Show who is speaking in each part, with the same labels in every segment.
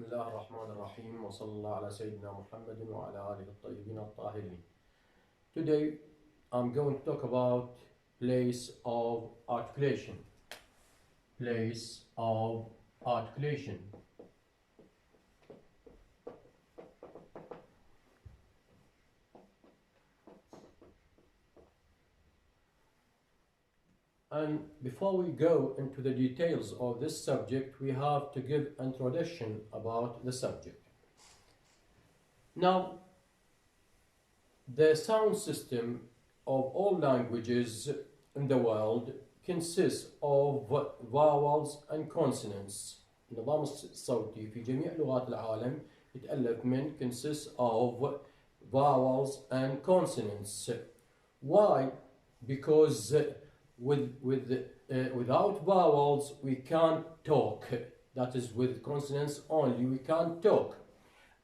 Speaker 1: بسم الله الرحمن الرحيم وصلى الله على سيدنا محمد وعلى آله الطيبين الطاهرين. Today I'm going to talk about place of articulation. Place of articulation. And before we go into the details of this subject, we have to give introduction about the subject. Now, the sound system of all languages in the world consists of vowels and consonants. النظام الصوتي في جميع لغات العالم يتألف من consists of vowels and consonants. Why? Because without vowels we can't talk. That is, with consonants only we can't talk.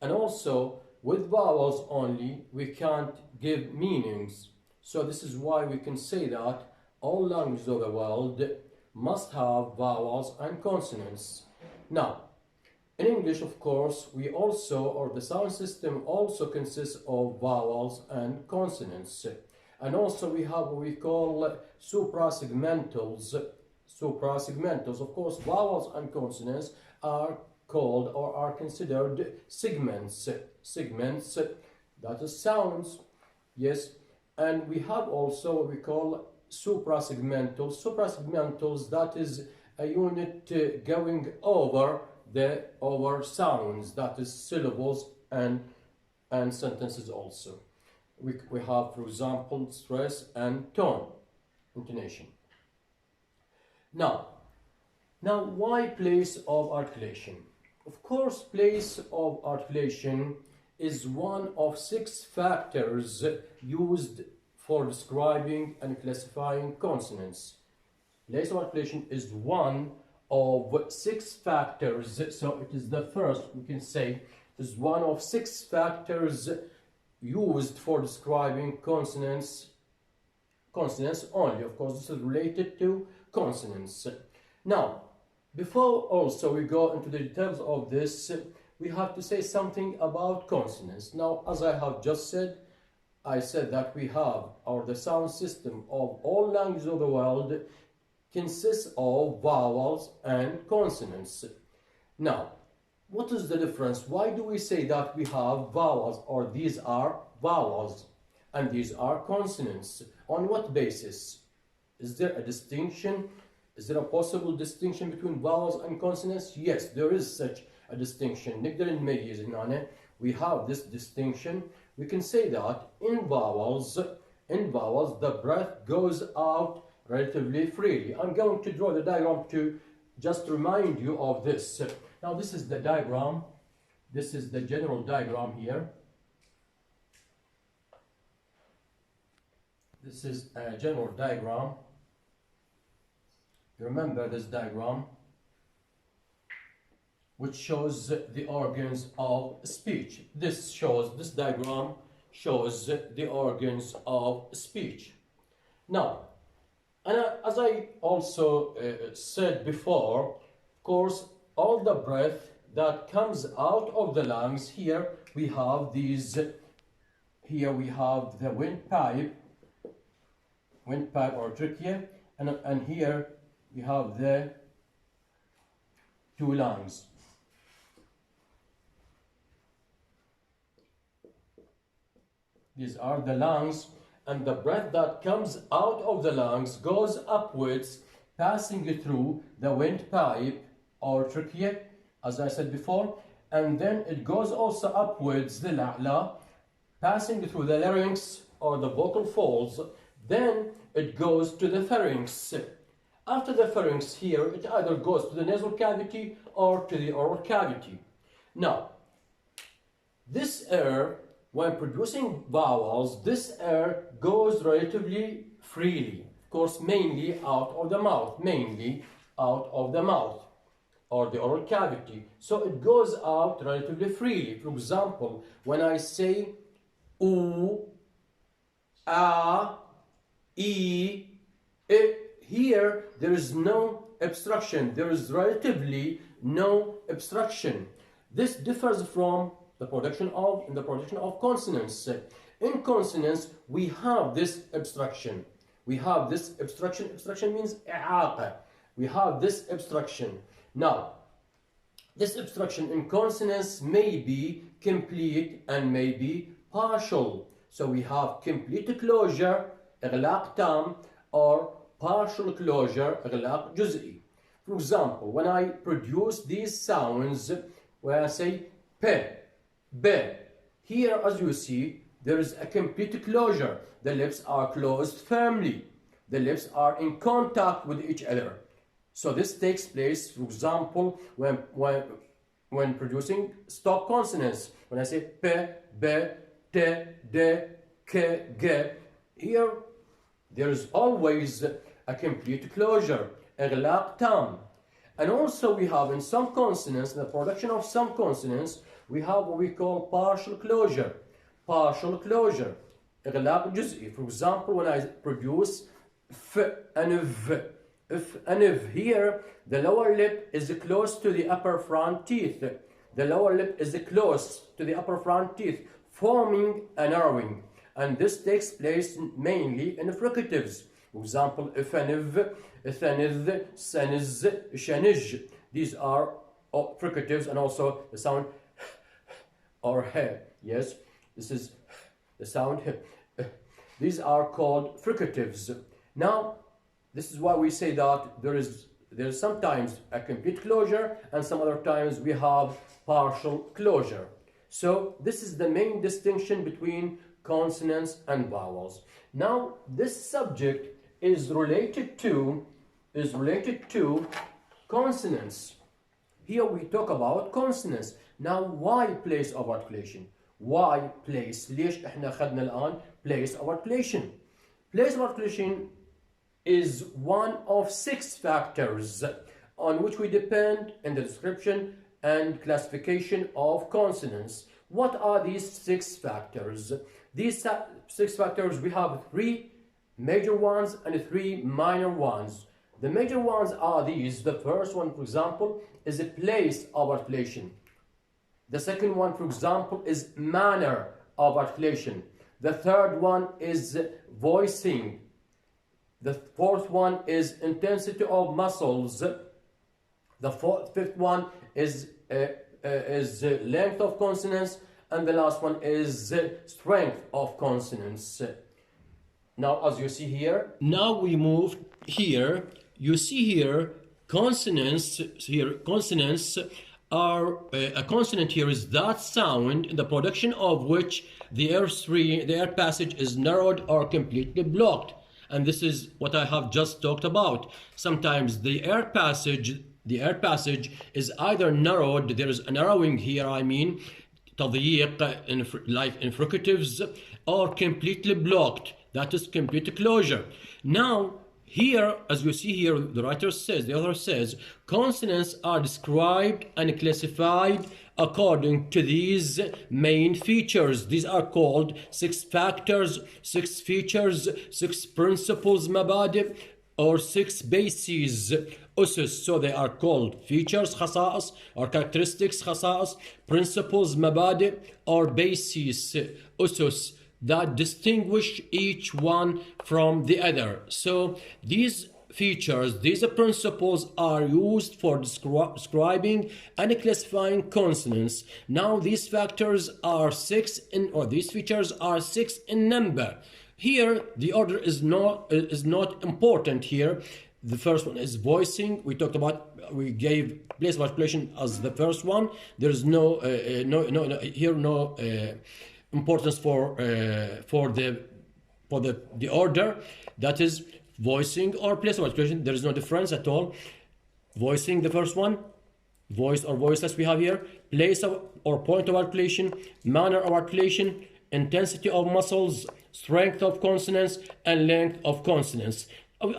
Speaker 1: And also with vowels only we can't give meanings. So this is why we can say that all languages of the world must have vowels and consonants. Now, in English, of course, we also, or the sound system also consists of vowels and consonants. And also we have what we call suprasegmentals. Suprasegmentals, of course, vowels and consonants are called or are considered segments. Segments, that is sounds, yes. And we have also what we call suprasegmentals. Suprasegmentals, that is a unit going over sounds, that is syllables and sentences also. We have, for example, stress and tone, intonation. Now, why place of articulation? Of course, place of articulation is one of 6 factors used for describing and classifying consonants. Place of articulation is one of 6 factors, so it is the first, we can say, is one of 6 factors used for describing consonants only. Of course, this is related to consonants. Now, before also we go into the details of this, we have to say something about consonants. Now, as I have just said, I said that we have, or the sound system of all languages of the world consists of vowels and consonants. Now, what is the difference? Why do we say that we have vowels, or these are vowels and these are consonants? On what basis? Is there a distinction? Is there a possible distinction between vowels and consonants? Yes, there is such a distinction. We have this distinction. We can say that in vowels the breath goes out relatively freely. I'm going to draw the diagram to just remind you of this. Now, this is the diagram. This is the general diagram here. This is a general diagram. Remember this diagram, which shows the organs of speech. This diagram shows the organs of speech. Now, and as I also said before, of course, all the breath that comes out of the lungs, here we have these, here we have the windpipe or trachea, and here we have the 2 lungs. These are the lungs, and the breath that comes out of the lungs goes upwards, passing through the windpipe or trachea, as I said before, and then it goes also upwards, the la'la, passing through the larynx or the vocal folds. Then it goes to the pharynx. After the pharynx here, it either goes to the nasal cavity or to the oral cavity. Now, this air, when producing vowels, this air goes relatively freely. Of course, mainly out of the mouth, or the oral cavity. So it goes out relatively freely. For example, when I say oo, a, e, here there is no obstruction. There is relatively no obstruction. This differs from the production of consonants. In consonants, we have this abstraction. We have this abstraction. Abstraction means i'aqa. We have this abstraction. Now, this abstraction in consonants may be complete and may be partial. So we have complete closure, إغلاق تام, or partial closure, إغلاق جزئي. For example, when I produce these sounds, when I say p, b, here as you see, there is a complete closure. The lips are closed firmly. The lips are in contact with each other. So this takes place, for example, when producing stop consonants. When I say p, b, t, d, k, g, here there is always a complete closure, إغلاق تام. And also we have in some consonants, in the production of some consonants, we have what we call partial closure. Partial closure, إغلاق جزئي. For example, when I produce f and v, if and if, here the lower lip is close to the upper front teeth. The lower lip is close to the upper front teeth, forming a narrowing. And this takes place mainly in fricatives. For example, ifaniv, ithanith, saniz, shanij. These are fricatives, and also the sound or he. Yes, this is the sound he. These are called fricatives. Now, this is why we say that there is sometimes a complete closure and some other times we have partial closure. So this is the main distinction between consonants and vowels. Now this subject is related to consonants. Here we talk about consonants. Now why place of articulation? Why place? ليش احنا خدنا الآن place of articulation? Place of articulation is one of 6 factors on which we depend in the description and classification of consonants. What are these 6 factors? These 6 factors, we have 3 major ones and 3 minor ones. The major ones are these. The first one, for example, is a place of articulation. The second one, for example, is manner of articulation. The third one is voicing. The fourth one is intensity of muscles. The fifth one is length of consonants, and the last one is strength of consonants. Now, as you see here, now we move here. You see here consonants. Here consonants are a consonant. Here is that sound in the production of which the air passage is narrowed or completely blocked. And this is what I have just talked about. Sometimes the air passage is either narrowed, there is a narrowing here, I mean, تضييق, like in fricatives, or completely blocked, that is complete closure. Now, here, as you see here, the author says, consonants are described and classified according to these main features. These are called 6 factors, 6 features, 6 principles, مبادئ, or 6 bases, أسس. So they are called features, خصائص, or characteristics, خصائص, principles, مبادئ, or bases, أسس, that distinguish each one from the other. So these features, these principles are used for describing and classifying consonants. Now these factors are 6 these features are 6 in number. Here the order is not important here. The first one is voicing. We talked about, we gave place of articulation as the first one. There is no importance for the order, that is voicing or place of articulation. There is no difference at all. Voicing, the first one, voice or voiceless we have here, place of or point of articulation, manner of articulation, intensity of muscles, strength of consonants, and length of consonants.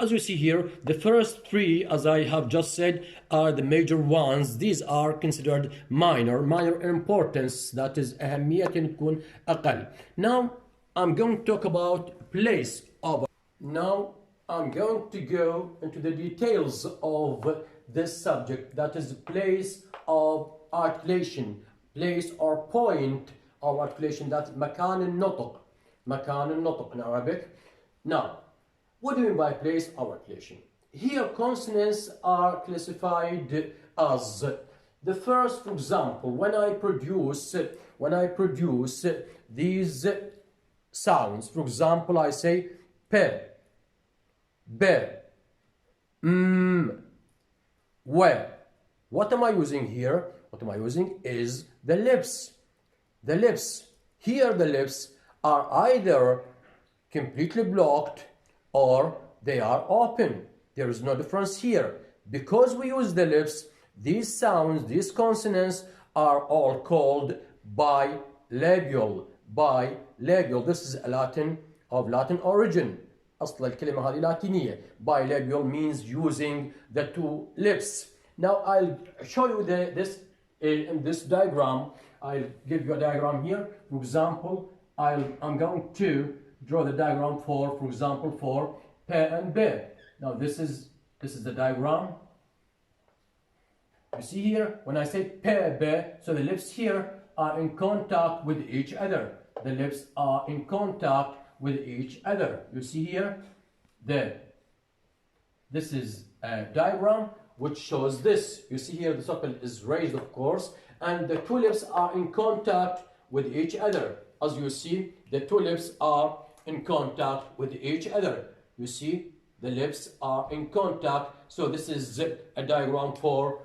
Speaker 1: As you see here, the first 3, as I have just said, are the major ones. These are considered minor importance, that is أهمية تكون أقل. Now I'm going to talk about place of. Now I'm going to go into the details of this subject, that is place of articulation. place or point of articulation, that's مكان النطق. مكان النطق in Arabic. Now, what do we mean by place of articulation? Here consonants are classified as the first. For example, when I produce these sounds, for example, I say p, b, we. What am I using here? What am I using is the lips. The lips. Here the lips are either completely blocked or they are open. There is no difference here. Because we use the lips, these sounds, these consonants are all called bilabial. Bilabial. This is a Latin of Latin origin. أصل الكلمة هذه لاتينية. Bilabial means using the two lips. Now I'll show you this in this diagram. I'll give you a diagram here. For example, I'm going to draw the diagram for example, for P and B. Now this is the diagram. You see here, when I say P, B, so the lips here are in contact with each other. The lips are in contact with each other. You see here, this is a diagram which shows this. You see here the circle is raised, of course, and the two lips are in contact with each other. As you see, the two lips are in contact with each other. You see, the lips are in contact. So this is a diagram for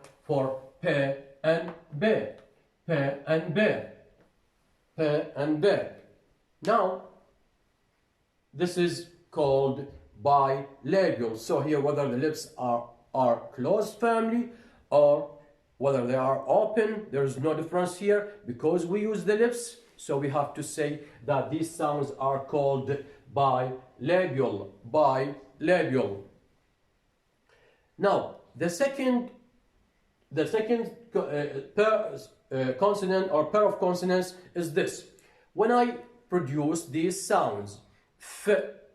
Speaker 1: P and B. P and B. P and B. Now, this is called bilabial. So here, whether the lips are closed firmly or whether they are open, there is no difference here because we use the lips. So we have to say that these sounds are called bilabial. Bilabial. Now, the second consonant or pair of consonants is this. When I produce these sounds, f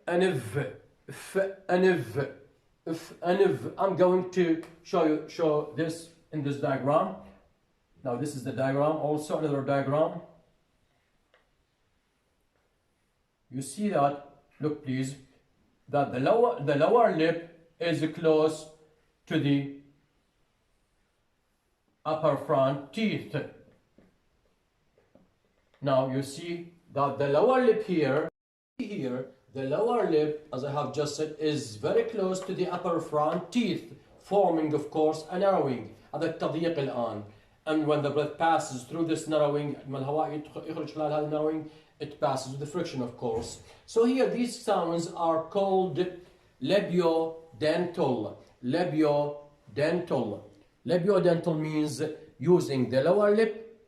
Speaker 1: and v, f and v, f and v, I'm going to show this in this diagram. Now this is the diagram, also another diagram. You see that, look please, that the lower lip is close to the upper front teeth. Now you see that the lower lip here, the lower lip, as I have just said, is very close to the upper front teeth, forming of course a narrowing. هذا التضييق الآن. And when the breath passes through this narrowing, لما الهواء يخرج خلال هذا narrowing, it passes with the friction, of course. So here these sounds are called labiodental. Labiodental. Labiodental means using the lower lip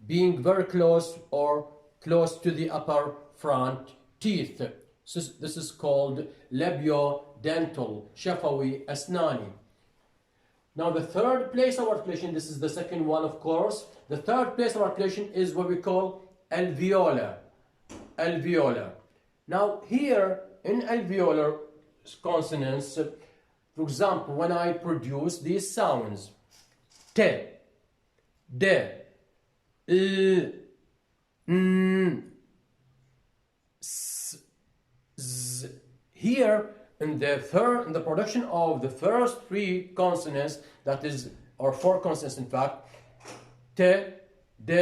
Speaker 1: being very close or close to the upper front teeth. So this is called labiodental. شفوي أسناني. Now the third place of articulation, this is the second one, of course. The third place of articulation is what we call alveolar. Alveolar. Now here in alveolar consonants, for example, when I produce these sounds, t, d, l, n, s, z, here in the production of the first three consonants, that is, or four consonants in fact, t, d,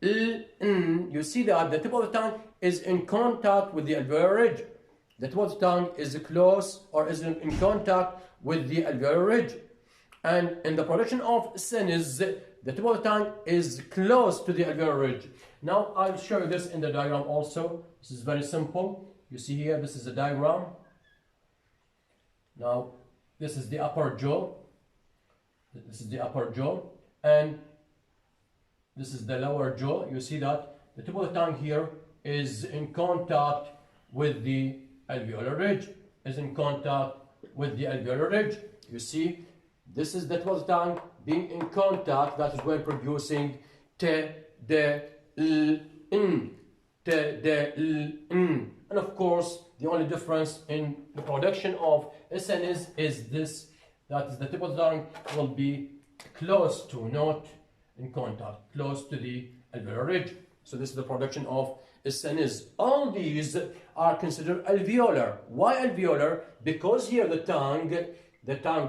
Speaker 1: l, n, you see that the tip of the tongue is in contact with the alveolar ridge. The tip of the tongue is close or is in contact with the alveolar ridge. And in the production of sins, the tip of the tongue is close to the alveolar ridge. Now I'll show you this in the diagram also. This is very simple. You see here, this is a diagram. Now, this is the upper jaw. This is the upper jaw. And this is the lower jaw. You see that the tip of the tongue here is in contact with the alveolar ridge. Is in contact with the alveolar ridge. You see, this is the tip of the tongue being in contact. That is when producing t, d, l, n. T, d, l, n. And of course, the only difference in the production of SNs is this, that is the tip of the tongue will be close to, not in contact, close to the alveolar ridge. So this is the production of is and is. All these are considered alveolar. Why alveolar? Because here the tongue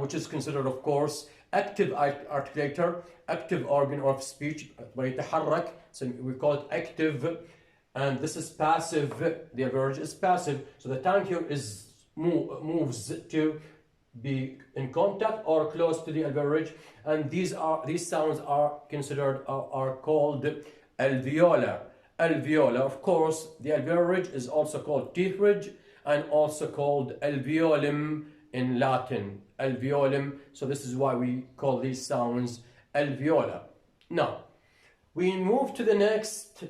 Speaker 1: which is considered, of course, active articulator, active organ of speech, ويتحرك, so we call it active, and this is passive. The alveolar ridge is passive, so the tongue here is moves to be in contact or close to the alveolar ridge, and these sounds are considered are called alveolar. Alveolar, of course, the alveolar ridge is also called teeth ridge and also called alveolum in Latin. Alveolum. So this is why we call these sounds alveolar. Now we move to the next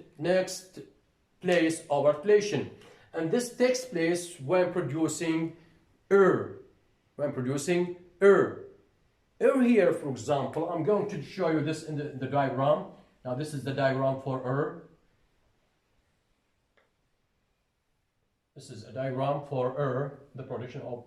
Speaker 1: place of articulation, and this takes place when producing When producing here, for example, I'm going to show you this in the diagram. Now this is the diagram for This is a diagram for the production of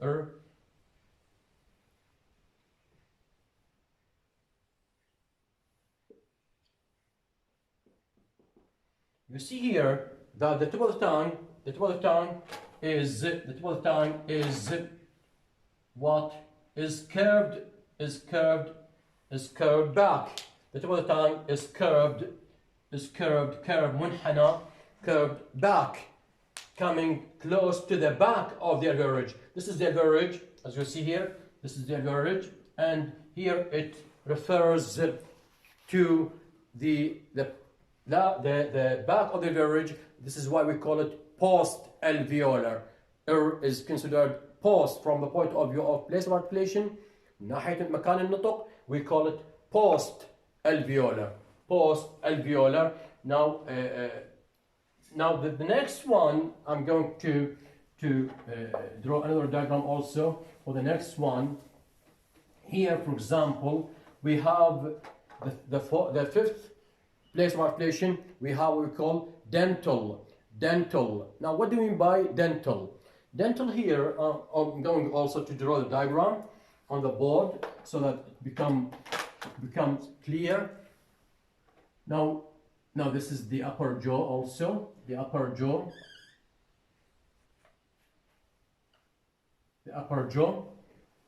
Speaker 1: You see here that the tip of the tongue is what is curved back. The tip of the tongue is curved منحنى, curved back, coming close to the back of the alveolar ridge. This is the alveolar ridge, as you see here. This is the alveolar ridge, and here it refers to the back of the alveolar ridge. This is why we call it post-alveolar. Is considered post from the point of view of place of articulation. ناحية مكان النطق we call it post-alveolar. Post-alveolar. Now, the next one, I'm going to draw another diagram also for the next one. Here, for example, we have the fifth place of articulation. We have what we call dental. Now, what do we mean by dental? Dental here, I'm going also to draw the diagram on the board so that it becomes clear. Now this is the upper jaw also, the upper jaw,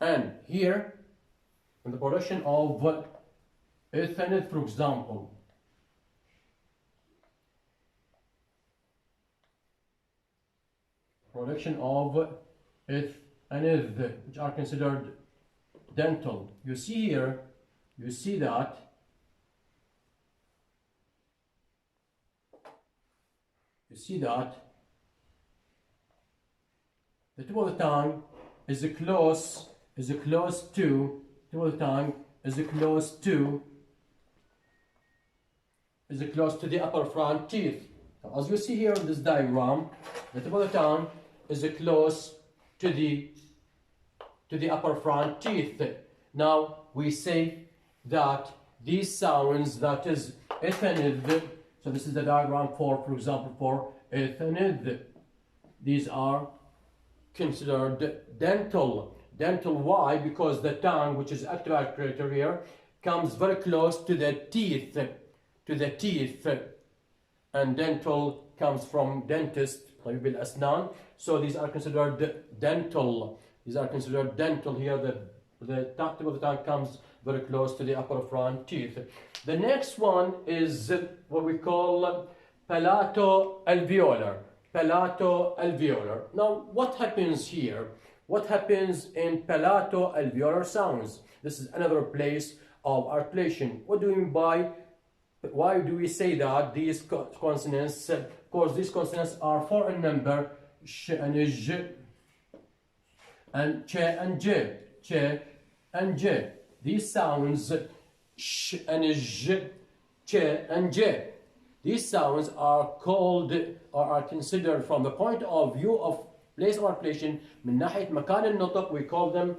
Speaker 1: and here in the production of ethanol, for example. Production of ethanol, which are considered dental. You see here, you see that the tip of the tongue is close to the upper front teeth. As you see here in this diagram, the tip of the tongue is close to the upper front teeth. Now we say that these sounds, that is ethanol, so this is the diagram for example, for ethanol. These are considered dental. Dental, why? Because the tongue, which is active articulator here, comes very close to the teeth, and dental comes from dentist, طبيب الأسنان. So these are considered dental. Here, the tip of the tongue comes very close to the upper front teeth. The next one is what we call palato-alveolar. Now, what happens here? What happens in palato-alveolar sounds? This is another place of articulation. What do we mean by? Why do we say that these consonants? Of course, these consonants are 4 in number: sh and j, and ch and j, These sounds, sh and j, ch and j. These sounds are called or are considered from the point of view of place of articulation. من ناحية مكان النطق we call them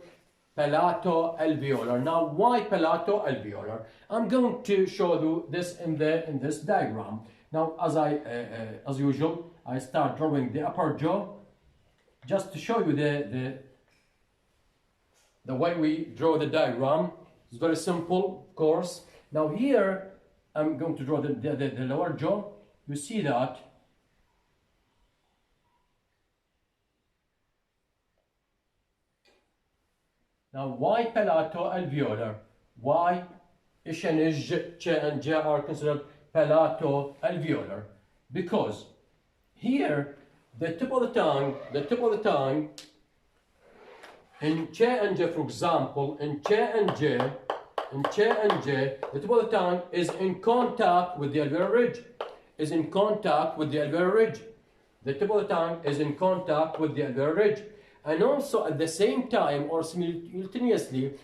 Speaker 1: palato-alveolar. Now, why palato-alveolar? I'm going to show you this in this diagram. Now, as usual, I start drawing the upper jaw just to show you the way we draw the diagram. It's very simple, of course. Now here I'm going to draw the lower jaw. You see that now why palato-alveolar? Why ish and ish, ch and j are considered palato-alveolar? Because here the tip of the tongue in ch and j, for example, in ch and j, the tip of the tongue is in contact with the alveolar ridge. Is in contact with the alveolar ridge. The tip of the tongue is in contact with the alveolar ridge. And also at the same time, or simultaneously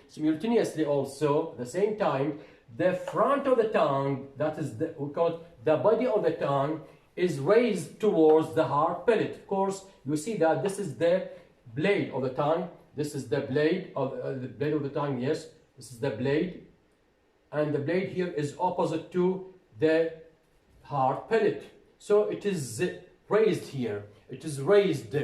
Speaker 1: also, at the same time, the front of the tongue, that is we call it the body of the tongue, is raised towards the hard palate. Of course, you see that this is the blade of the tongue. This is the blade of the tongue. Yes, this is the blade, and the blade here is opposite to the hard palate. So it is raised here. It is raised.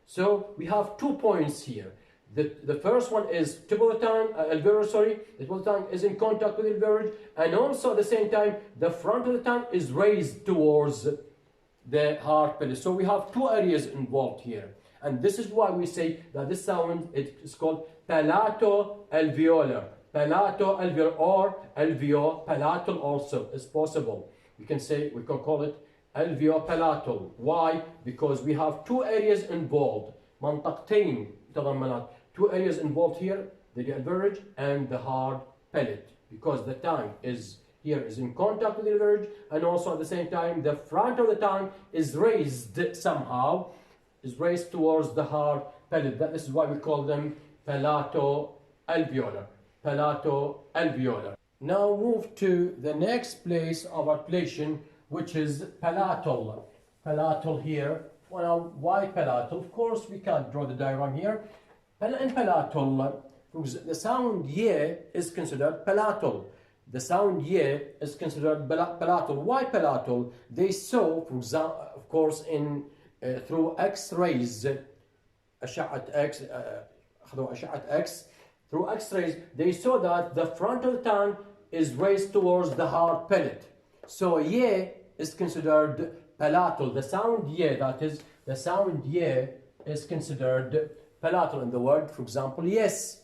Speaker 1: So we have 2 points here. The first one is tip of the tongue, alveolar, sorry, the tip of the tongue is in contact with the alveolar ridge, and also at the same time, the front of the tongue is raised towards the hard palate. So we have 2 areas involved here. And this is why we say that this sound is called palato-alveolar. Palato-alveolar or alveopalatal also is possible. We can call it alveopalatal. Why? Because we have 2 areas involved. منطقتين تضمنات. 2 areas involved here, the alveolar ridge and the hard palate. Because the tongue is in contact with the alveolar ridge, and also at the same time the front of the tongue is raised somehow, is raised towards the hard palate. This is why we call them palato-alveolar. Palato-alveolar. Now move to the next place of articulation, which is palatal. Palatal here. Well, why palatal? Of course, we can't draw the diagram here. In palatal, the sound y is considered palatal. The sound y is considered palatal. Why palatal? They saw, for example, of course, through X-rays, أشعة X, through X-rays, they saw that the front of the tongue is raised towards the hard palate. So y is considered palatal. The sound y, that is, the sound y is considered palatal. In the word, for example, yes.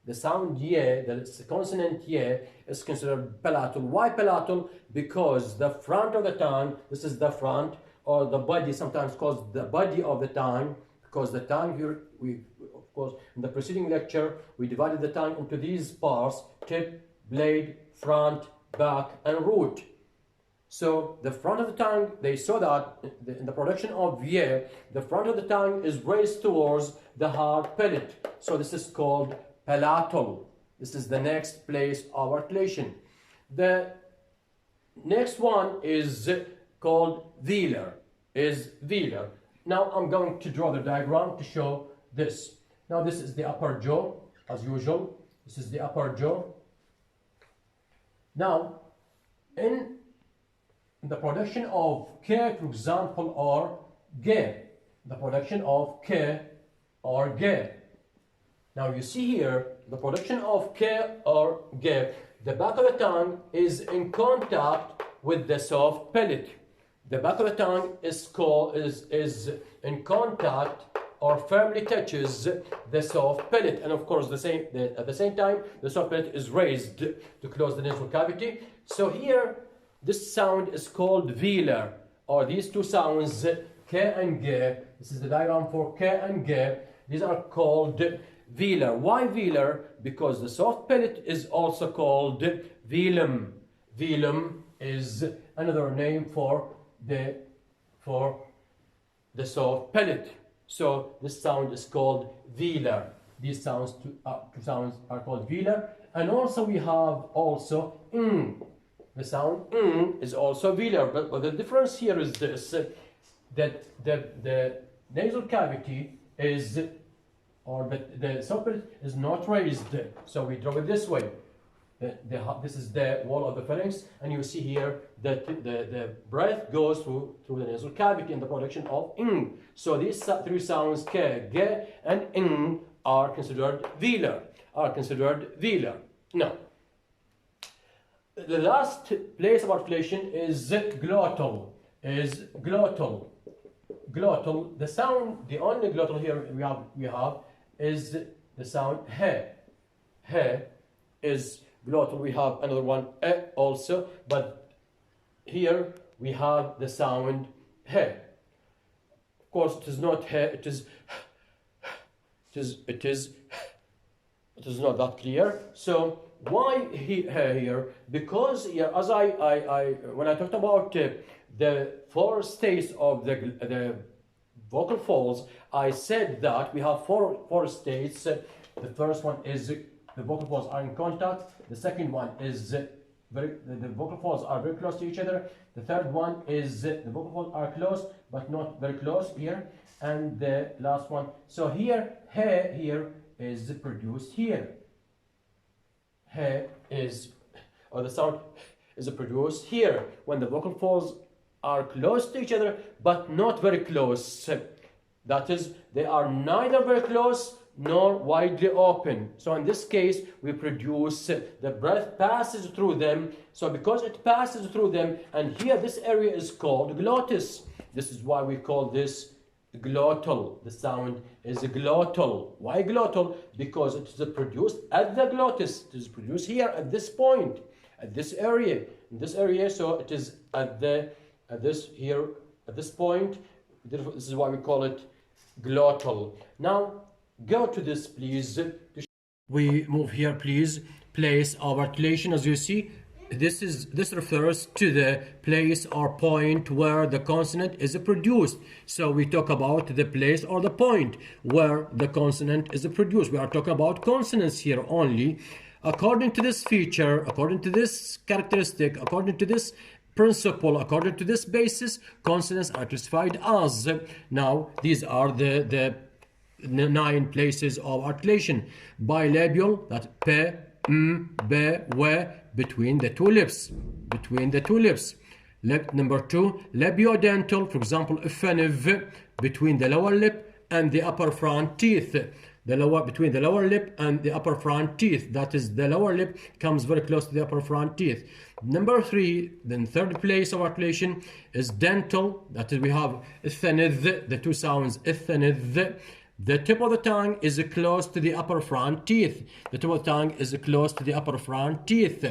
Speaker 1: The sound y, the consonant y, is considered palatal. Why palatal? Because the front of the tongue, this is the front, or the body, sometimes called the body of the tongue, because the tongue here, of course, in the preceding lecture, we divided the tongue into these parts: tip, blade, front, back, and root. So the front of the tongue, they saw that in the production of y, the front of the tongue is raised towards the hard palate. So this is called palatal. This is the next place of articulation. The next one is called velar. Now I'm going to draw the diagram to show this. Now this is the upper jaw, as usual. This is the upper jaw. Now, in the production of K, for example, or G, the production of K or G. Now you see here, the production of K or G, the back of the tongue is in contact with the soft palate. The back of the tongue is in contact or firmly touches the soft palate, and of course at the same time the soft palate is raised to close the nasal cavity. So here this sound is called velar, or these 2 sounds K and G. This is the diagram for K and G. These are called velar. Why velar? Because the soft palate is also called velum. Velum is another name for the soft palate. So this sound is called velar. These sounds, 2 sounds are called velar. And also we have The sound is also velar. But the difference here is this, that the nasal cavity is, or the soft palate is not raised. So we draw it this way. This is the wall of the pharynx, and you see here that the breath goes through the nasal cavity in the production of ing. So these 3 sounds k, g, and ing are considered velar. Now, The last place of articulation is glottal. Glottal. The sound, the only glottal here we have is the sound he. He is glottal. We have another one also, but here we have the sound he. Of course, it is not he. It is not that clear. So why here? Because here, as when I talked about the four states of the vocal folds, I said that we have four states. The first one is the vocal folds are in contact. The second one is the vocal folds are very close to each other. The third one is the vocal folds are close but not very close here. And the last one, so here is produced here. The sound is produced here when the vocal folds are close to each other but not very close. That is, they are neither very close nor widely open. So in this case, we produce the breath passes through them. So because it passes through them, and here this area is called glottis. This is why we call this glottal. The sound is glottal. Why glottal? Because it is produced at the glottis. It is produced here at this point, at this area, in this area. So it is at this point. This is why we call it glottal. Now go to this, please. We move here, please. Place of articulation, as you see. This refers to the place or point where the consonant is produced. So we talk about the place or the point where the consonant is produced. We are talking about consonants here only. According to this feature, according to this characteristic, according to this principle, according to this basis, consonants are classified as. Now, these are the 9 places of articulation. Bilabial, that's p, m, b, w, between the two lips. Number 2, labiodental, for example, FNV, between the lower lip and the upper front teeth. Between the lower lip and the upper front teeth. That is, the lower lip comes very close to the upper front teeth. Number 3, then third place of articulation is dental. That is, we have ithanith, the two sounds ithanith. The tip of the tongue is close to the upper front teeth. The tip of the tongue is close to the upper front teeth.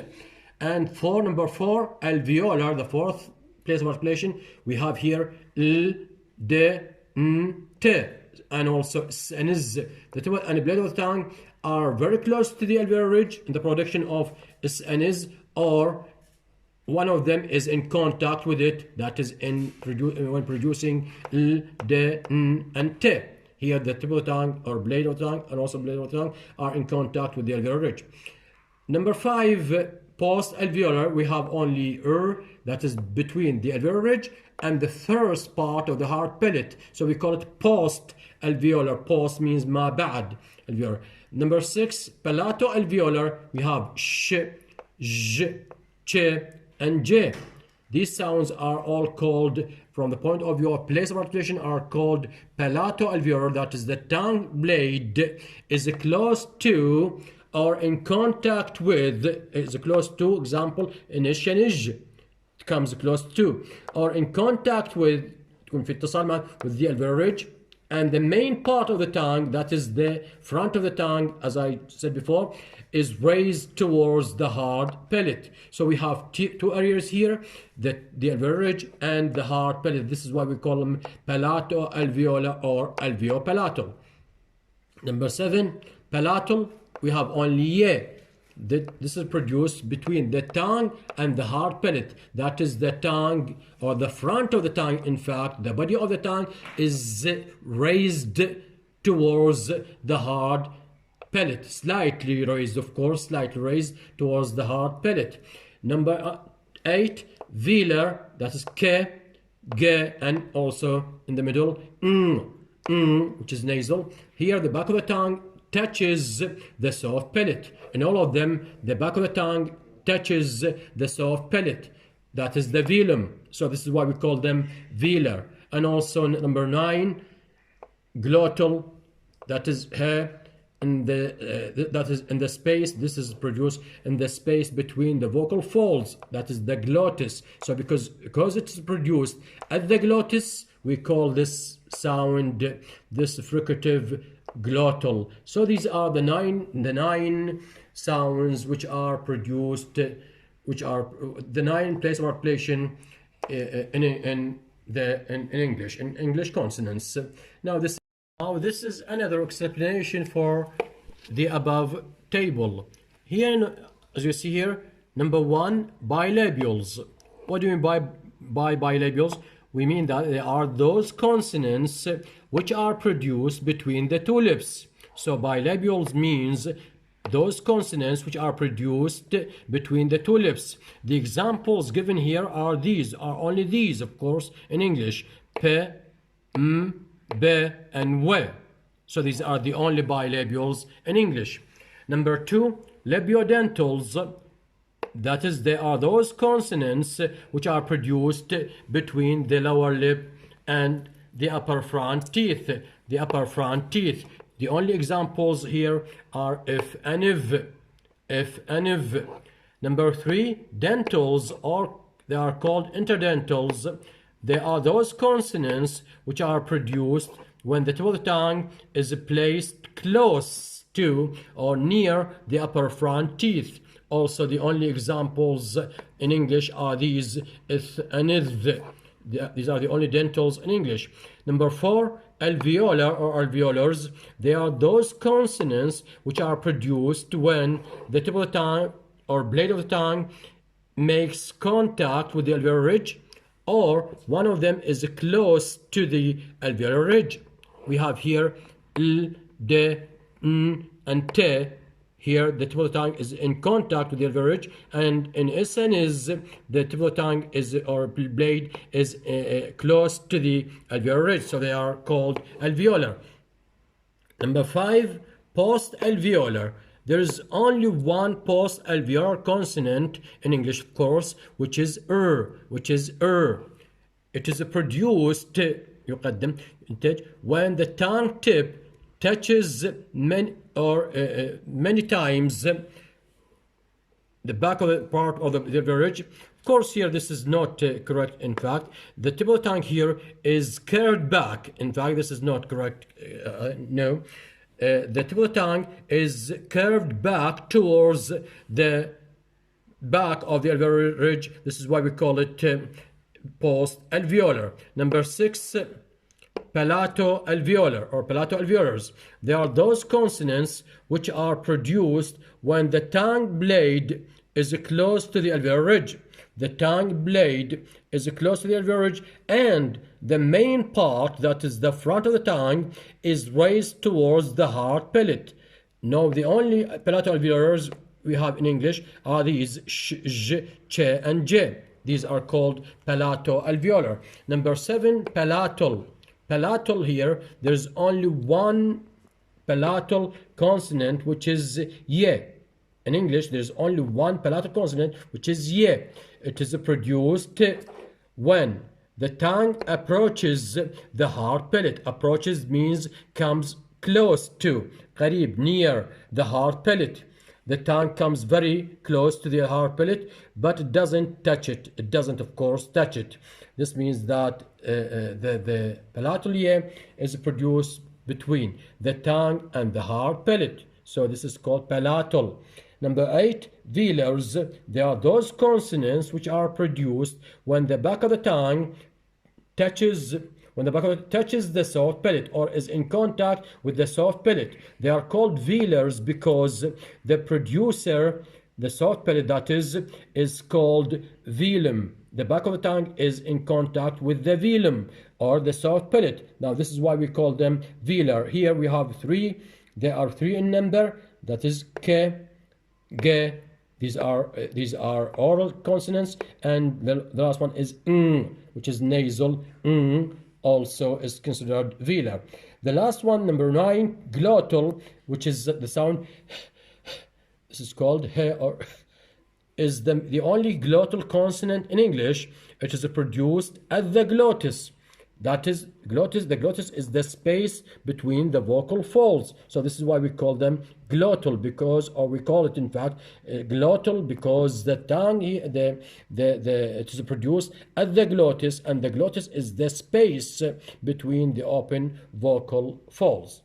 Speaker 1: And for number 4, alveolar, the fourth place of articulation, we have here l, d, n, t, and also s and z. The tip and the blade of the tongue are very close to the alveolar ridge in the production of s and z, or one of them is in contact with it, that is when producing l, d, n, and t. Here the tip of the tongue or blade of the tongue and also blade of the tongue are in contact with the alveolar ridge. Number 5, post-alveolar, we have only that is between the alveolar ridge and the first part of the hard palate. So we call it post-alveolar. Post means ma ba'd alveolar. Number 6, palato-alveolar, we have sh, j, ch, and j. These sounds are all called, from the point of view of place of articulation, are called palato-alveolar. That is, the tongue blade is close to or in contact with, is close to, example, إنش ينج, it comes close to, or in contact with, تكون في اتصال مع, with the alveolar ridge. And the main part of the tongue, that is the front of the tongue, as I said before, is raised towards the hard palate. So we have two areas here, the alveolar ridge and the hard palate. This is why we call them palato-alveolar or alveopalatal. Number 7, palatal, we have only ye. This is produced between the tongue and the hard palate. That is, the tongue, or the front of the tongue, in fact, the body of the tongue is raised towards the hard palate. Slightly raised, of course, slightly raised towards the hard palate. Number 8, velar, that is k, g, and also in the middle, which is nasal. Here, the back of the tongue touches the soft palate. In all of them, the back of the tongue touches the soft palate. That is the velum. So this is why we call them velar. And also number 9, glottal, that is he, in the that is in the space. This is produced in the space between the vocal folds, that is the glottis. So because it's produced at the glottis, we call this sound, this fricative glottal. So these are the nine sounds which are produced, which are the 9 place of articulation in English consonants. Now this is another explanation for the above table. Here, as you see here, number 1, bilabials. What do you mean by bilabials? We mean that they are those consonants which are produced between the 2 lips. So bilabials means those consonants which are produced between the 2 lips. The examples given here are only these, of course, in English: p, m, b, and w. So these are the only bilabials in English. Number 2, labiodentals. That is, they are those consonants which are produced between the lower lip and the upper front teeth. The only examples here are if and if. Number 3, dentals, or they are called interdentals. They are those consonants which are produced when the tip of the tongue is placed close to or near the upper front teeth. Also, the only examples in English are these, if and if. These are the only dentals in English. Number 4, alveolar or alveolars. They are those consonants which are produced when the tip of the tongue or blade of the tongue makes contact with the alveolar ridge, or one of them is close to the alveolar ridge. We have here l, d, n, and t. Here, the tip of the tongue is in contact with the alveolar ridge, and in S and is, the tip of the tongue is, or blade is close to the alveolar ridge, so they are called alveolar. Number 5, post-alveolar. There is only one post-alveolar consonant in English, of course, which is It is produced when the tongue tip touches many times the back of the part of the alveolar ridge. Of course, here this is not correct. In fact, the tip of the tongue here is curved back. In fact, this is not correct. No, the tip of the tongue is curved back towards the back of the alveolar ridge. This is why we call it post-alveolar. Number 6, palato-alveolar or palato-alveolars. They are those consonants which are produced when the tongue blade is close to the alveolar ridge. The tongue blade is close to the alveolar ridge, and the main part, that is the front of the tongue, is raised towards the hard palate. Now, the only palato-alveolars we have in English are these sh, j, ch, and j. These are called palato-alveolar. Number 7, palatal. Palatal, here, there's only one palatal consonant, which is y. In English, there's only one palatal consonant, which is y. It is produced when the tongue approaches the hard palate. Approaches means comes close to, قريب, near the hard palate. The tongue comes very close to the hard palate, but it doesn't touch it. It doesn't, of course, touch it. This means that the palatal y is produced between the tongue and the hard palate. So this is called palatal. Number 8, velars. They are those consonants which are produced when the back of the tongue touches the soft palate or is in contact with the soft palate. They are called velars because the producer, the soft palate that is called velum. The back of the tongue is in contact with the velum or the soft palate. Now this is why we call them velar. Here we have 3. There are 3 in number. That is k, g. These are oral consonants, and the last one is ng, which is nasal. Ng also is considered velar. The last one, number 9, glottal, which is the sound. This is called he, or is the only glottal consonant in English. It is produced at the glottis. That is glottis. The glottis is the space between the vocal folds. So this is why we call them glottal, because, or we call it in fact glottal, because the tongue, it is produced at the glottis, and the glottis is the space between the open vocal folds.